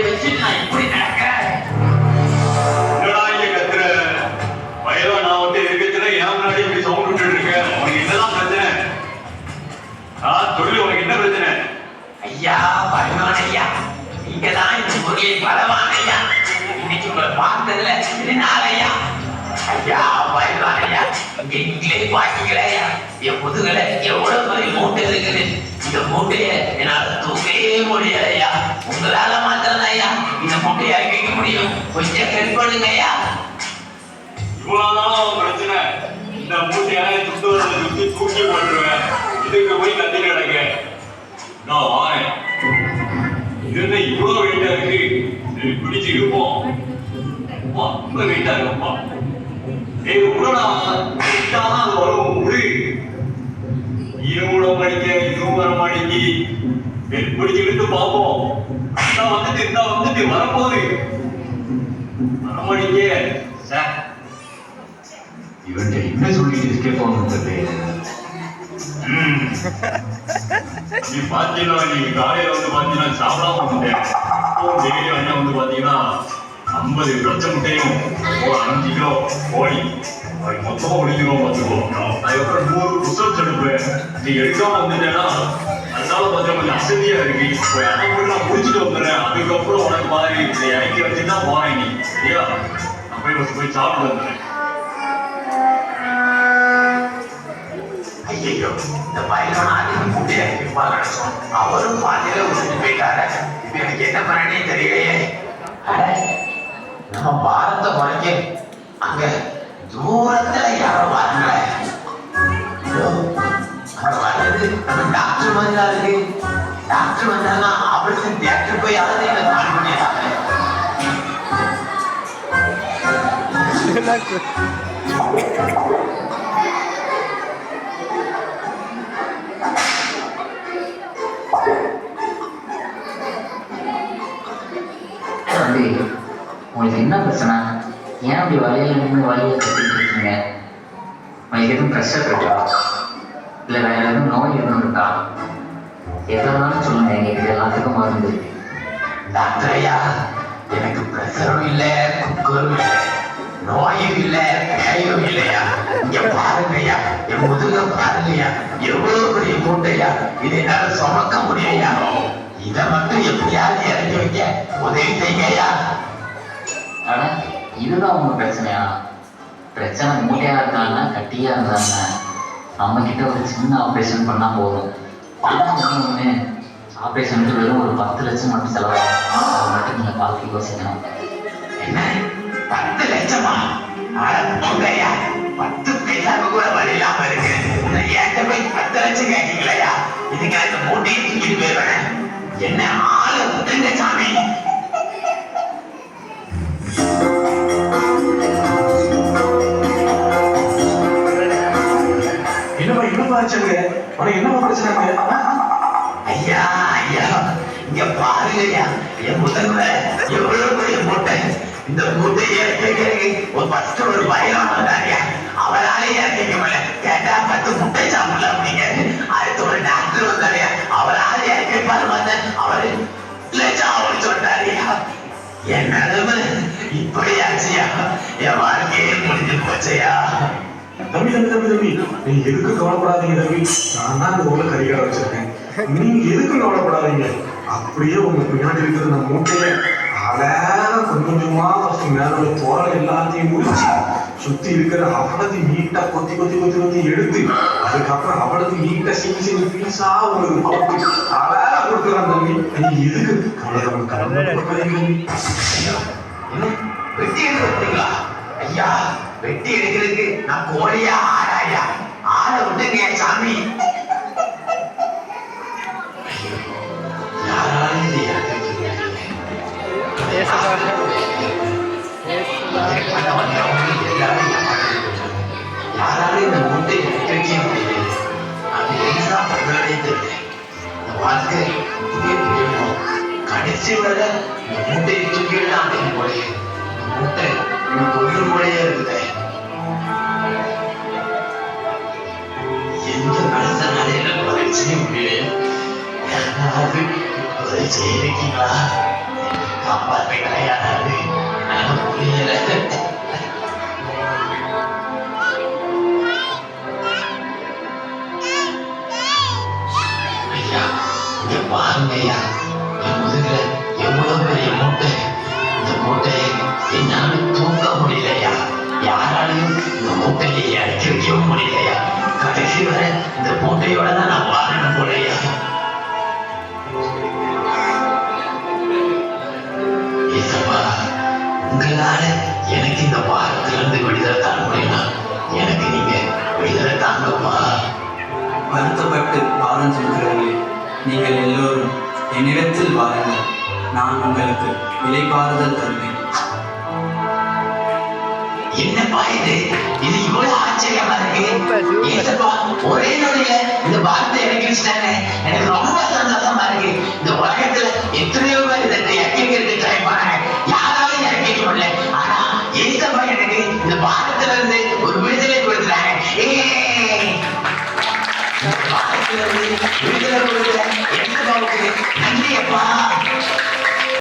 மூட்டையை வச்சுட்டு நான் இப்படி நடக்கிறேன். என்னடா இங்க கத்துற? வயலா நான் வந்து இருக்கிறதுல ஏன் முன்னாடி இப்படி சவுண்ட் விட்டுட்டு இருக்கேன்? உனக்கு என்னதான் பிரச்சனை? சொல்லு, உனக்கு என்ன பிரச்சனை? ஐயா பகவான் ஐயா, நீங்க தான் இந்த முறையை பலவான் ஐயா. இன்னைக்கு உங்களை பார்த்ததுல இதனால ஐயா. ஐயா பகவான் ஐயா, நீங்களே பாத்தீங்களா ஐயா, என் முதுகுல எவ்வளவு பெரிய மூட்டை இருக்குது. இந்த மூட்டையை என்னால தூக்கவே முடியல ஐயா. உங்களால மாத்திரம் ஐயா இந்த மூட்டையை வைக்க முடியும். கொஞ்சம் ஹெல்ப் பண்ணுங்க ஐயா. இவ்வளவுதான் பிரச்சனை. இந்த மூட்டையான சுத்தி தூக்கி போட்டுருவேன். இதுக்கு போய் கத்தி கிடக்க நான் வாரேன். இது இவ்வளவு வெயிட்டா இருக்கு. இது பிடிச்சு இருப்போம். ரொம்ப வெயிட்டா இருக்குப்பா. உடனே அது வரும். முடி ஈரோட மணிக்க இருவர மணிக்கு பிடிச்சு இழுத்து பார்ப்போம். வந்துட்டு வரப்போகுது. வரமணிக்க சார் இவன் என்ன சொல்லிட்டு இருக்கே தோணுது. நீ பாத்தீங்கன்னா நீங்க காலையில வந்து பாத்தீங்கன்னா சாப்பிடாம முட்டேன். டெய்லி வந்து பாத்தீங்கன்னா 50 லட்சம் முட்டையும் ஒரு 5 கிலோ கோழி மொத்தமா ஒழிக்கிறோம் பார்த்துக்கோ. அதுக்கப்புறம் 100 ரிசல்ட் எடுப்பேன். நீ எடுக்காம வந்துட்டேன்னா அதனால பார்த்தா கொஞ்சம் அசதியா இருக்கு. அதை கூட நான் முடிச்சுட்டு வந்துடுறேன். அதுக்கப்புறம் உனக்கு மாதிரி இறக்கி வச்சுதான் போறேன். நீ சரியா? நான் போய் சாப்பிட்டு வந்துடுறேன். ஐயோ, இந்த பையன் அதிக மூட்டையை நினைச்சோம். அவரும் பாதியில விட்டு போயிட்டாரு. எனக்கு என்ன பண்ணனே தெரியலையே. நம்ம பாரத குறைக்கு அங்க தூரத்துல யாரோ வரல. அங்க வர்றது நம்ம டாக்டர் மாதிரியா இருக்கு. டாக்டர் வந்தாங்கன்னா ஆபரேஷன் தியேட்டர் போய் யாரும் என்ன கால் பண்ணிடுறாங்க. உங்களுக்கு என்ன பிரச்சனை? ஏன் அப்படி வழியில நின்று வழியை கட்டிட்டு இருக்கீங்க? உங்களுக்கு எதுவும் ப்ரெஷர் இருக்கா? இல்லை வேற எதுவும் நோய் எதுவும் இருக்கா? எதனாலும் சொல்லுங்க, எங்களுக்கு எல்லாத்துக்கும் மருந்து. டாக்டர் ஐயா, எனக்கு ப்ரெஷரும் இல்லை, குக்கரும் இல்லை, நோயும் இல்லை, பேயும் இல்லையா. இங்க பாருங்க ஐயா, என் முதுக பாருங்கய்யா, எவ்வளவு பெரிய மூட்டையா. இதை என்னால சுமக்க முடியா. இதை மட்டும் எப்படியாவது இறங்கி வைக்க உதவி செய்யா. ஆனா இதுதான் உங்க பிரச்சனையா? பிரச்சனை மூட்டையா இருந்தாங்க கட்டியா இருந்தாங்க, நம்ம கிட்ட ஒரு சின்ன ஆப்ரேஷன் பண்ணா போதும். ஒண்ணு ஆப்ரேஷனுக்கு வெறும் ஒரு 10 லட்சம் மட்டும் செலவாகும். அதை மட்டும் நீங்க பார்த்து யோசிக்கணும். என்ன 10 லட்சமா? ஐயா, 10 பைசாக்கு கூட வழி இல்லாம இருக்கு. ஏன்ட்ட போய் 10 லட்சம் கேட்டீங்களா? இதுக்கு அந்த மூட்டையை தூக்கிட்டு போயிடுவேன். என்ன ஆளு விட்டுங்க சாமி. ஐயா ஐயா, இங்க பாருங்கய்யா, என் முதல்ல எவ்வளவு பெரிய மூட்டை. இந்த மூட்டையை ஒரு ஃபர்ஸ்ட் ஒரு பயிரம் வந்தாங்க. அவராலே இறக்கிக்க முடியல. கேட்டா 10 முட்டை சாப்பிடல அப்படிங்க. அடுத்து ஒரு டாக்டர் வந்தாரு. அவரால் இறக்கிப்பாரு வந்த அவரு லட்சம் சொன்னாரியா. என் நிலைமை இப்படியாச்சியா. என் வாழ்க்கையே முடிஞ்சு போச்சையா. தம்பி நீங்க எதுக்கு கவலைப்படாதீங்க தம்பி. நான் தான் இந்த ஊர்ல கறிக்கடை வச்சிருக்கேன். நீங்க எதுக்கு கவலைப்படாதீங்க. அப்படியே உங்க பின்னாடி இருக்கிற நம்ம மூட்டையை அழகா கொஞ்சமா மேல தோலை எல்லாத்தையும் முடிச்சு சுத்தி இருக்கிற அவ்வளவு நீட்டா கொத்தி எடுத்து அதுக்கப்புறம் அவ்வளவு நீட்டா சின்ன பீஸா உங்களுக்கு அழகா கொடுக்குறான் தம்பி. நீங்க எதுக்கு கவலைப்படாதீங்க. வெட்டி எடுக்கிறீங்களா? ஐயா, வெட்டி எடுக்கிறதுக்கு நான் கோழியா ஆடாயா? ஆட விட்டுங்க சாமி. யாராலும் இது யாராலும் இந்த மூட்டை எடுக்க முடியல. அது எளிதா பண்றதே தெரியல. இந்த வாழ்க்கை புதிய முடியும். கடைசி வரை இந்த மூட்டையை தூக்கிடலாம் அப்படின்னு போலே. இந்த மூட்டை எனக்கு ஒன்று போலேயே இருக்குது. எந்த மனசனால எனக்கு உதவி செய்ய முடியல. யாராவது உதவி செய்ய இருக்கீங்களா? காப்பாற்றுங்களையா புரியல. ஐயா இங்க பாருங்க ஐயா, என் முதுகுல எவ்வளவு பெரிய மூட்டை. இந்த மூட்டையை என்னால தூக்க முடியலையா, யாராலையும் இந்த மூட்டையை இறக்கி வைக்கவும் முடியலையா. கடைசி வரை இந்த மூட்டையோட தான் நான் வாழணும் போலையா. ஏசப்பா, உங்களால எனக்கு இந்த பாரத்திலிருந்து விடுதலை தாங்க முடியுமா? எனக்கு நீங்க விடுதலை தாங்கப்பா. வருத்தப்பட்டு பாரம் சொல்கிறவர்களே, நீங்கள் எல்லோரும் என்னிடத்தில் வாருங்கள், நான் உங்களுக்கு இளைப்பாறுதல் தருவேன். என்னப்பா இது இவ்வளவு ஆச்சரியமா இருக்கு. ஏசப்பா ஒரே நொடியில இந்த பாரத்தை இறக்கி வச்சுட்டாங்க. எனக்கு ரொம்ப சந்தோஷமா இருக்கு. இந்த உலகத்துல எத்தனையோ பேர் இதை இறக்கிக்கிறது ட்ரை பண்ணாங்க, யாராலும் இறக்கிக்க முடியல. ஆனா ஏசப்பா எனக்கு இந்த பாரத்துல இருந்து ஒரு விடுதலை கொடுத்துறாங்க. இந்த பாரத்துல இருந்து விடுதலை கொடுக்குற ஏசப்பாவுக்கு நன்றி அப்பா.